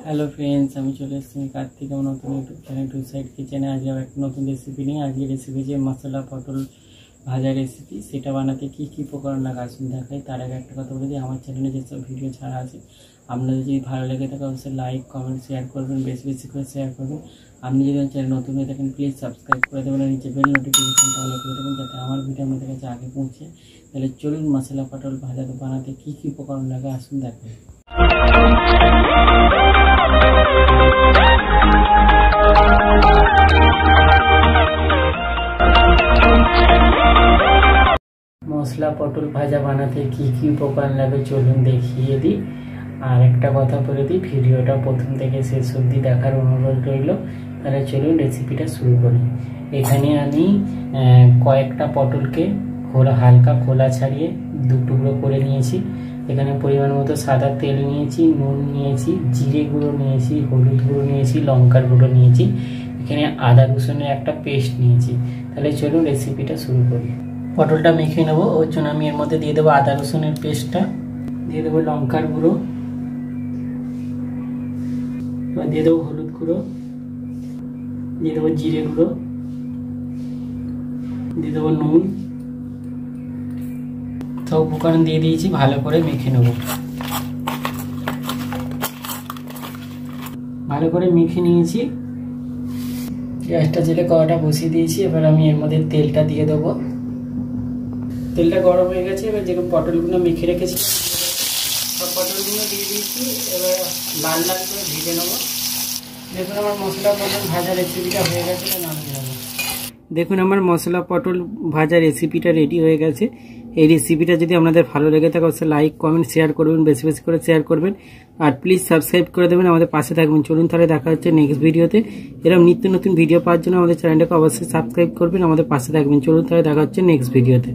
Hello friends, আমি চলে এসেছি কার্তিক আমার নতুন ইউটিউব চ্যানেল টু সাইড কিচেনে। আজকে একটা নতুন রেসিপি নিয়ে আজকে রেসিপি যে মশলা পটল ভাজা রেসিপি, সেটা বানাতে কী কী উপকরণ লাগে আসুন দেখাই। তার আগে একটা কথা বলে দিই, আমার চ্যানেলে যেসব ভিডিও ছাড়া আছে আপনাদের যদি ভালো লেগে থাকে অবশ্যই লাইক কমেন্ট শেয়ার করবেন, বেশি বেশি করে শেয়ার করবেন। আপনি যদি আমার চ্যানেল নতুন হয়ে থাকেন প্লিজ সাবস্ক্রাইব করে দেবেন, নিচে বেল নোটিফিকেশন তাহলে করে দেবেন যাতে আমার ভিডিও আপনাদের কাছে আগে পৌঁছে। তাহলে চলুন মশলা পটল ভাজা বানাতে কী কী উপকরণ লাগে আসুন দেখাই। মশলা পটল ভাজা বানাতে কি কি উপকরণ লাগে চলুন দেখিয়ে দিই। আর একটা কথা বলে দিই, ভিডিওটা প্রথম থেকে শেষ অবধি দেখার অনুরোধ রইল। তাহলে চলুন রেসিপিটা শুরু করি। এখানে আমি কয়েকটা পটলকে হালকা খোলা ছাড়িয়ে দু টুকরো করে নিয়েছি। এখানে পরিমাণ মতো সাদা তেল নিয়েছি, নুন নিয়েছি, জিরে গুঁড়ো নিয়েছি, হলুদ গুঁড়ো নিয়েছি, লঙ্কার গুঁড়ো নিয়েছি। এখানে আদা রসুনের একটা পেস্ট নিয়েছি। তাহলে চলুন রেসিপিটা শুরু করি। পটলটা মেখে নেবো, ওর জন্য আমি এর মধ্যে দিয়ে দেবো আদা রসুনের পেস্টটা, দিয়ে দেবো লঙ্কার গুঁড়ো, এবার দিয়ে দেবো হলুদ গুঁড়ো, দিয়ে দেবো জিরে গুঁড়ো, দিয়ে দেবো নুন। সব উপকরণ দিয়ে দিয়েছি, ভালো করে মেখে নেব। ভালো করে মেখে নিয়েছি, গ্যাসটা জেলে কড়াটা বসিয়ে দিয়েছি। এবার আমি এর মধ্যে তেলটা দিয়ে দেবো। তেলটা গরম হয়ে গেছে, এবার যেরকম পটলগুলো মেখে রেখেছি সব পটলগুলো দিয়ে দিয়েছি। এবার লাল লাল করে ভেজে নেবো। দেখুন আমার মশলা পটল ভাজা রেসিপিটা হয়ে গেছে, নামিয়ে নেবো। দেখুন আমার মশলা পটল ভাজা রেসিপিটা রেডি হয়ে গেছে। এই রেসিপিটা যদি আপনাদের ভালো লেগে থাকে অবশ্যই লাইক কমেন্ট শেয়ার করবেন, বেশি বেশি করে শেয়ার করবেন। আর প্লিজ সাবস্ক্রাইব করে দেবেন, আমাদের পাশে থাকবেন। চলুন তাহলে দেখা হচ্ছে নেক্সট ভিডিওতে। এরকম নিত্য নতুন ভিডিও পাওয়ার জন্য আমাদের চ্যানেলটাকে অবশ্যই সাবস্ক্রাইব করবেন, আমাদের পাশে থাকবেন। চলুন তাহলে দেখা হচ্ছে নেক্সট ভিডিওতে।